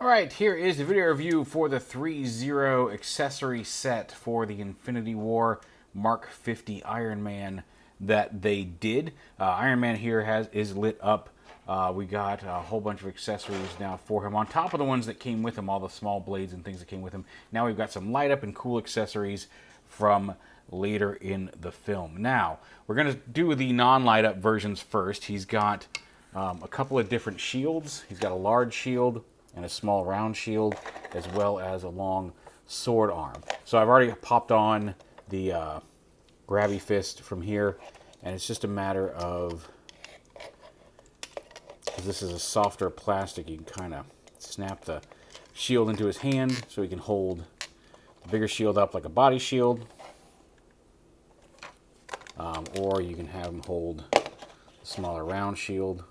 Alright, here is the video review for the ThreeZero accessory set for the Infinity War Mark 50 Iron Man that they did. Iron Man here is lit up. We got a whole bunch of accessories now for him. On top of the ones that came with him, all the small blades and things that came with him. Now we've got some light up and cool accessories from later in the film. Now, we're going to do the non-light up versions first. He's got a couple of different shields. He's got a large shield and a small round shield, as well as a long sword arm. So I've already popped on the grabby fist from here, and it's just a matter of, because this is a softer plastic, you can kind of snap the shield into his hand so he can hold the bigger shield up like a body shield, or you can have him hold the smaller round shield.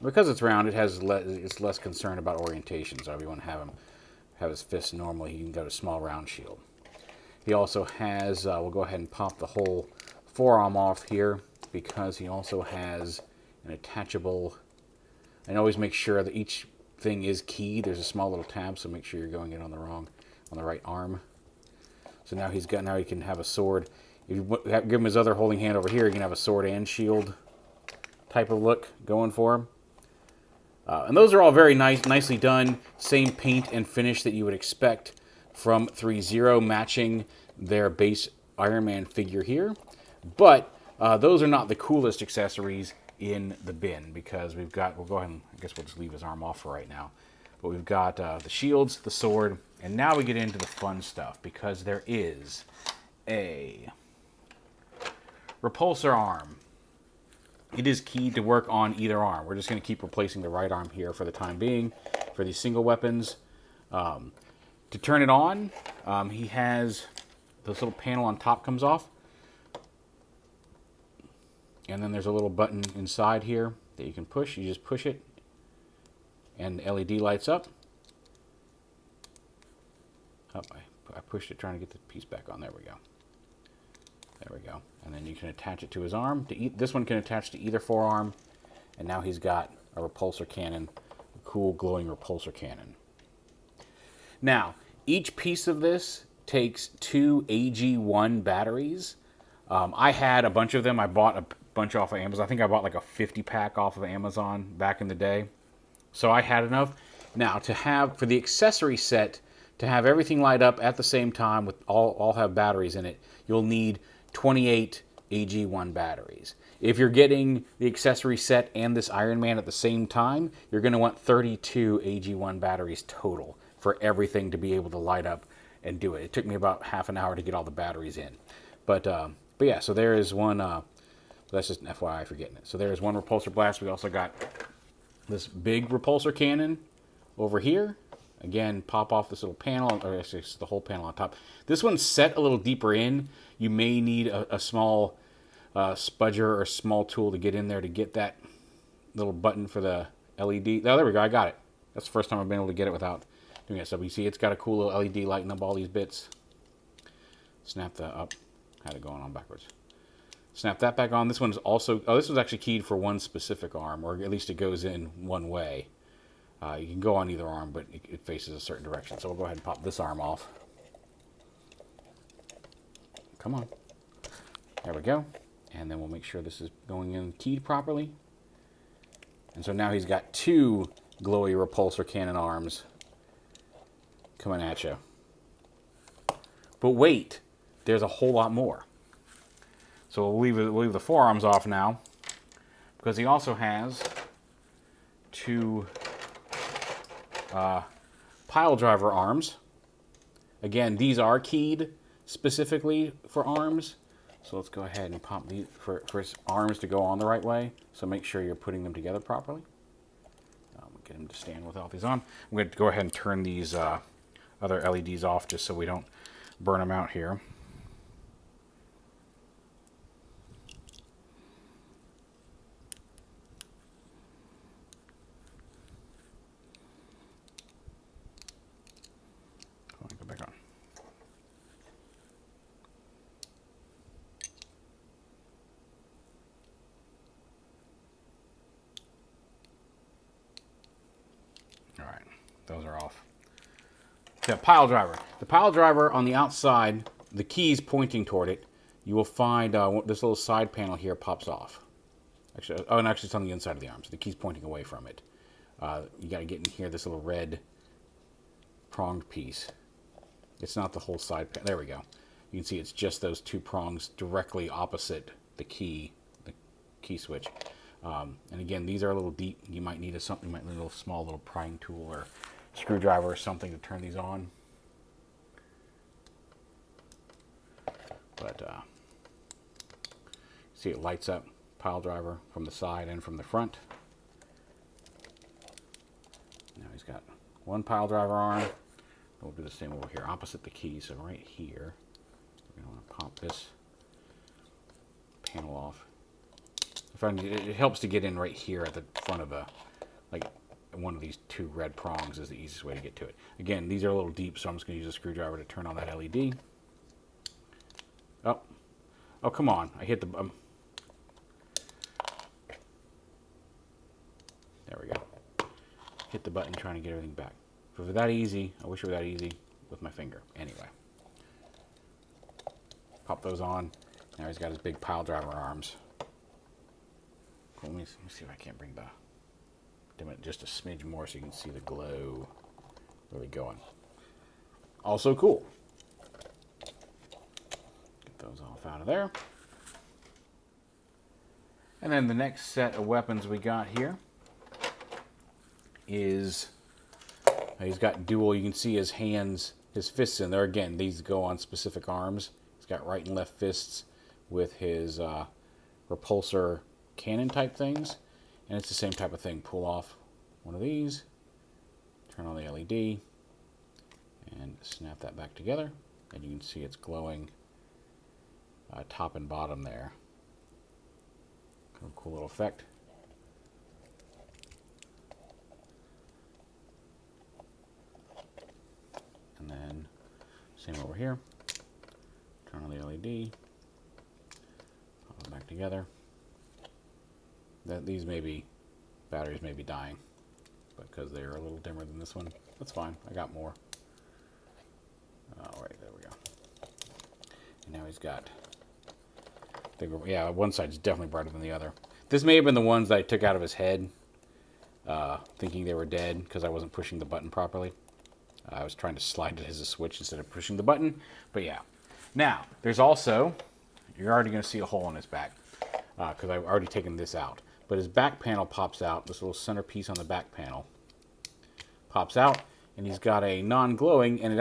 Because it's round, it's less concerned about orientation. So if you want to have his fist normally, he can go to small round shield. He also has, we'll go ahead and pop the whole forearm off here, because he also has an attachable, and always make sure that each thing is keyed. There's a small little tab, so make sure you're going in on the right arm. So now he can have a sword. If you give him his other holding hand over here, you can have a sword and shield type of look going for him. And those are all very nicely done. Same paint and finish that you would expect from ThreeZero, matching their base Iron Man figure here. But those are not the coolest accessories in the bin, because we'll go ahead and, I guess we'll just leave his arm off for right now. But we've got the shields, the sword, and now we get into the fun stuff, because there is a repulsor arm. It is keyed to work on either arm. We're just going to keep replacing the right arm here for the time being for these single weapons. To turn it on, he has this little panel on top comes off. And then there's a little button inside here that you can push. You just push it, and the LED lights up. Oh, I pushed it trying to get the piece back on. There we go. There we go. And then you can attach it to his arm. This one can attach to either forearm. And now he's got a repulsor cannon, a cool glowing repulsor cannon. Now, each piece of this takes 2 AG1 batteries. I had a bunch of them. I bought a bunch off of Amazon. I think I bought like a 50-pack off of Amazon back in the day. So I had enough. Now, for the accessory set, to have everything light up at the same time with all have batteries in it, you'll need 28 AG1 batteries. If you're getting the accessory set and this Iron Man at the same time, you're going to want 32 AG1 batteries total for everything to be able to light up and do it. It took me about half an hour to get all the batteries in. But yeah, so there is one, that's just an FYI for getting it. So there is one repulsor blast. We also got this big repulsor cannon over here. Again, pop off this little panel, or actually it's the whole panel on top. This one's set a little deeper in. You may need a small spudger or small tool to get in there to get that little button for the LED. Oh, there we go. I got it. That's the first time I've been able to get it without doing it. So you see it's got a cool little LED lighting up all these bits. Snap that up. Had it going on backwards. Snap that back on. This one's also, this was actually keyed for one specific arm, or at least it goes in one way. You can go on either arm, but it faces a certain direction. So we'll go ahead and pop this arm off. Come on. There we go. And then we'll make sure this is going in keyed properly. And so now he's got 2 glowy repulsor cannon arms coming at you. But wait, there's a whole lot more. So we'll leave the forearms off now, because he also has 2 pile driver arms. Again, these are keyed specifically for arms. So let's go ahead and pop these for his arms to go on the right way. So make sure you're putting them together properly. We'll get him to stand without these on. I'm going to go ahead and turn these other LEDs off just so we don't burn them out here. Go back on. All right. those are off. The pile driver. The pile driver on the outside, the keys pointing toward it, you will find this little side panel here pops off. Actually, oh, and actually it's on the inside of the arm, so the key's pointing away from it. You got to get in here, this little red pronged piece. It's not the whole side panel. There we go. You can see it's just those two prongs directly opposite the key switch. And again, these are a little deep. You might need something, you might need a little small little prying tool or screwdriver or something to turn these on. But see, it lights up pile driver from the side and from the front. Now he's got one pile driver arm. We'll do the same over here, opposite the key. So right here, we're going to pop this panel off. It helps to get in right here at the front of one of these two red prongs is the easiest way to get to it. Again, these are a little deep, so I'm just going to use a screwdriver to turn on that LED. Oh, come on! I hit the. There we go. Hit the button trying to get everything back. If it were that easy, I wish it were that easy with my finger. Anyway, pop those on. Now he's got his big pile driver arms. Cool. Let me see if I can't bring the dim it just a smidge more so you can see the glow really going. Also cool. Get those off out of there. And then the next set of weapons we got here is he's got dual. You can see his hands, his fists in there. Again, these go on specific arms. He's got right and left fists with his repulsor cannon type things, and it's the same type of thing. Pull off one of these, turn on the LED, and snap that back together, and you can see it's glowing top and bottom there. Cool little effect. And then same over here, turn on the LED, pop them back together. These batteries may be dying because they're a little dimmer than this one. That's fine. I got more. All right, there we go. And now he's got one side's definitely brighter than the other. This may have been the ones that I took out of his head, thinking they were dead because I wasn't pushing the button properly. I was trying to slide it as a switch instead of pushing the button. But yeah. Now, there's also, you're already going to see a hole in his back because I've already taken this out. But his back panel pops out. This little centerpiece on the back panel pops out, and he's got a non-glowing, and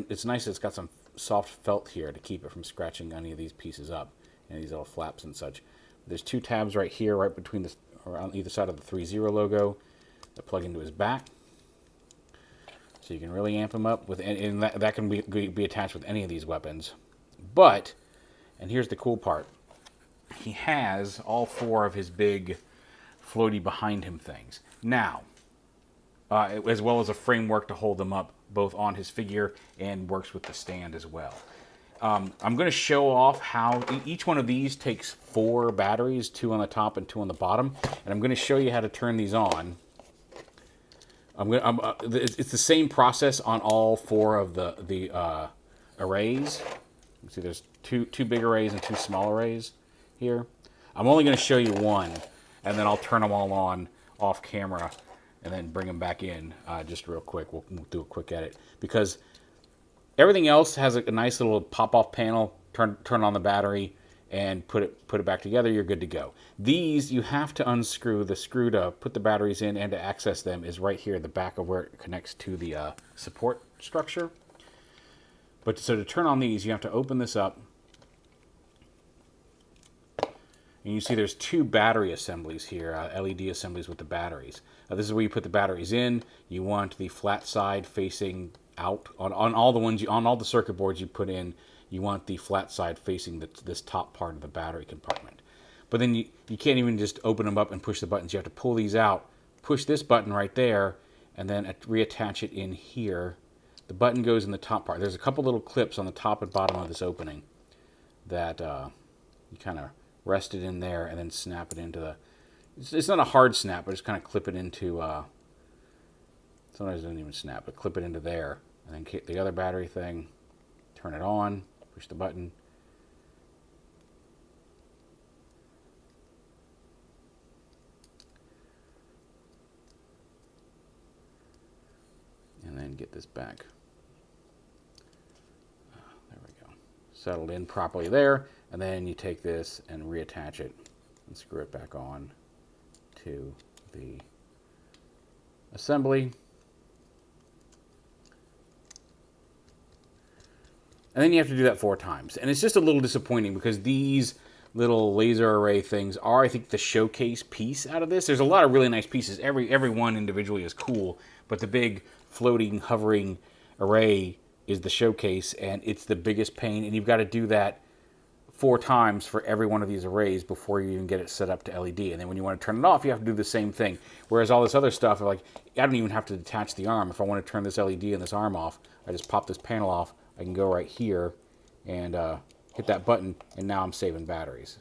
it's nice that it's got some soft felt here to keep it from scratching any of these pieces up and these little flaps and such. There's two tabs right here, right between or on either side of the ThreeZero logo that plug into his back. So you can really amp him up with, and that can be attached with any of these weapons. But, and here's the cool part, he has all four of his big floaty behind him things. Now, as well as a framework to hold them up both on his figure and works with the stand as well. I'm going to show off how each one of these takes 4 batteries, 2 on the top and 2 on the bottom, and I'm going to show you how to turn these on. It's the same process on all 4 of the arrays. You see there's two big arrays and 2 small arrays here. I'm only going to show you one, and then I'll turn them all on off camera and then bring them back in just real quick. We'll do a quick edit because everything else has a nice little pop-off panel. Turn on the battery and put it back together. You're good to go. These you have to unscrew. The screw to put the batteries in and to access them is right here at the back of where it connects to the support structure. But so to turn on these, you have to open this up. And you see there's 2 battery assemblies here, LED assemblies with the batteries. This is where you put the batteries in. You want the flat side facing out. On all the ones on all the circuit boards you put in, you want the flat side facing this top part of the battery compartment. But then you can't even just open them up and push the buttons. You have to pull these out, push this button right there, and then reattach it in here. The button goes in the top part. There's a couple little clips on the top and bottom of this opening that you kind of rest it in there and then snap it into the... It's not a hard snap, but just kind of clip it into Sometimes it doesn't even snap, but clip it into there. And then get the other battery thing, turn it on, push the button. And then get this back. There we go. Settled in properly there. And then you take this and reattach it and screw it back on to the assembly. And then you have to do that 4 times. And it's just a little disappointing because these little laser array things are, I think, the showcase piece out of this. There's a lot of really nice pieces. Every one individually is cool, but the big floating, hovering array is the showcase, and it's the biggest pain. And you've got to do that 4 times for every one of these arrays before you even get it set up to LED. And then when you want to turn it off, you have to do the same thing. Whereas all this other stuff, like, I don't even have to detach the arm. If I want to turn this LED and this arm off, I just pop this panel off. I can go right here and hit that button, and now I'm saving batteries.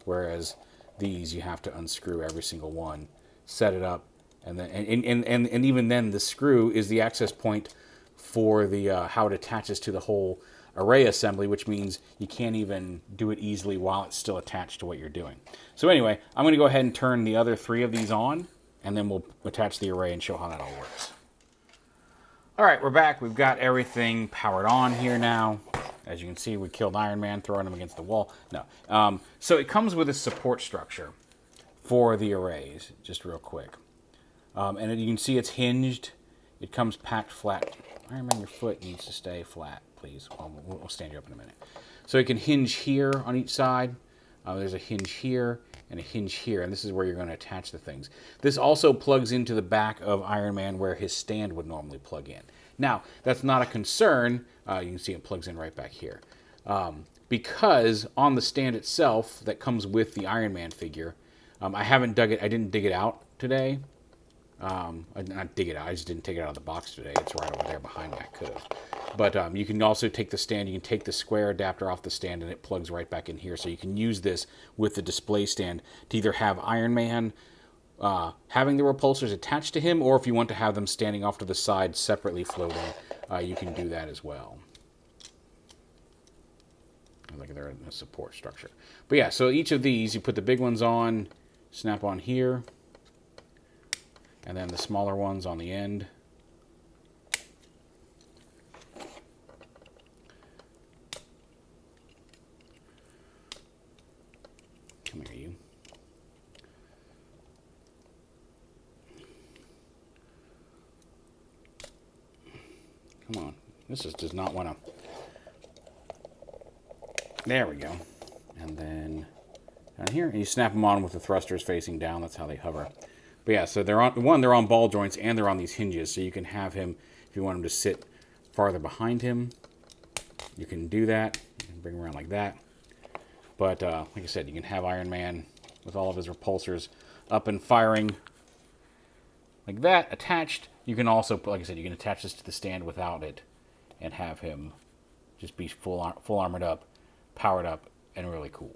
Whereas these, you have to unscrew every single one, set it up, and then and even then, the screw is the access point for the how it attaches to the whole array assembly, which means you can't even do it easily while it's still attached to what you're doing. So anyway, I'm going to go ahead and turn the other 3 of these on, and then we'll attach the array and show how that all works. All right, we're back. We've got everything powered on here now. As you can see, we killed Iron Man, throwing him against the wall. No. So it comes with a support structure for the arrays, just real quick. And you can see it's hinged. It comes packed flat. Iron Man, your foot needs to stay flat, please. We'll stand you up in a minute. So it can hinge here on each side. There's a hinge here and a hinge here, and this is where you're going to attach the things. This also plugs into the back of Iron Man where his stand would normally plug in. Now, that's not a concern. You can see it plugs in right back here. Because on the stand itself that comes with the Iron Man figure, I didn't dig it out today. Not dig it out, I just didn't take it out of the box today. It's right over there behind me. I could have. But you can also take the stand, you can take the square adapter off the stand, and it plugs right back in here. So you can use this with the display stand to either have Iron Man having the repulsors attached to him, or if you want to have them standing off to the side separately floating, you can do that as well. Like they're in a support structure. But yeah, so each of these, you put the big ones on, snap on here, and then the smaller ones on the end. Come here, you. Come on. This just does not want to. There we go. And then down here, and you snap them on with the thrusters facing down. That's how they hover. But yeah, so they're on ball joints, and they're on these hinges. So you can have him, if you want him to sit farther behind him, you can do that. You can bring him around like that. But like I said, you can have Iron Man with all of his repulsors up and firing like that, attached. You can also, like I said, you can attach this to the stand without it and have him just be full armored up, powered up, and really cool.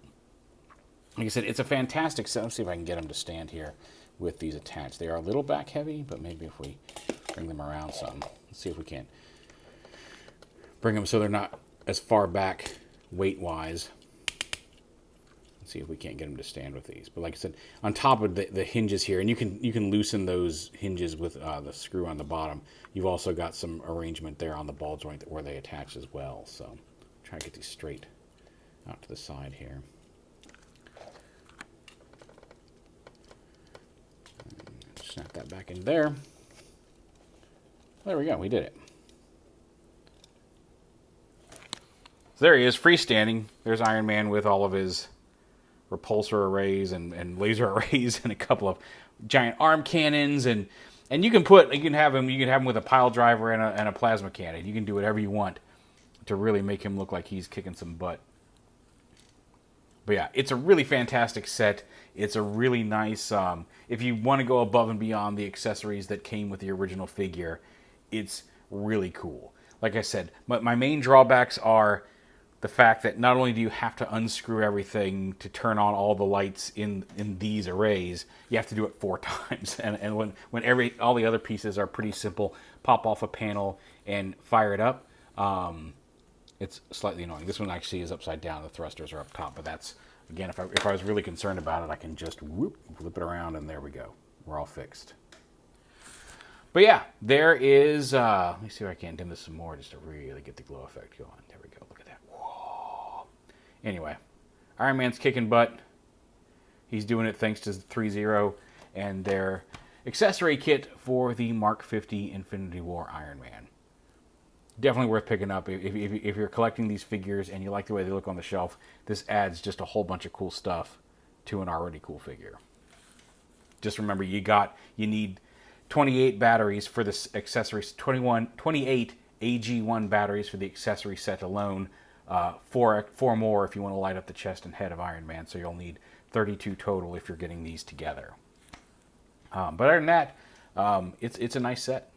Like I said, it's a fantastic set. Let's see if I can get him to stand here with these attached. They are a little back heavy, but maybe if we bring them around some. Let's see if we can bring them so they're not as far back weight-wise. Let's see if we can't get them to stand with these. But like I said, on top of the hinges here, and you can loosen those hinges with the screw on the bottom. You've also got some arrangement there on the ball joint where they attach as well. So try to get these straight out to the side here. Snap that back in there. There we go, we did it. So there he is, freestanding. There's Iron Man with all of his repulsor arrays and laser arrays and a couple of giant arm cannons, and you can have him with a pile driver and a plasma cannon. You can do whatever you want to really make him look like he's kicking some butt. But yeah, it's a really fantastic set. It's a really nice, if you want to go above and beyond the accessories that came with the original figure, it's really cool. Like I said, my main drawbacks are the fact that not only do you have to unscrew everything to turn on all the lights in these arrays, you have to do it 4 times. And when all the other pieces are pretty simple, pop off a panel and fire it up, it's slightly annoying. This one actually is upside down. The thrusters are up top, but that's, again, if I was really concerned about it, I can just flip it around and there we go. We're all fixed. But yeah, there is, let me see if I can dim this some more just to really get the glow effect going. There we go. Look at that. Whoa. Anyway, Iron Man's kicking butt. He's doing it thanks to ThreeZero and their accessory kit for the Mark 50 Infinity War Iron Man. Definitely worth picking up. If you're collecting these figures and you like the way they look on the shelf, this adds just a whole bunch of cool stuff to an already cool figure. Just remember, you need 28 batteries for this accessory, 28 AG1 batteries for the accessory set alone, 4 more if you want to light up the chest and head of Iron Man, so you'll need 32 total if you're getting these together. But other than that, it's a nice set.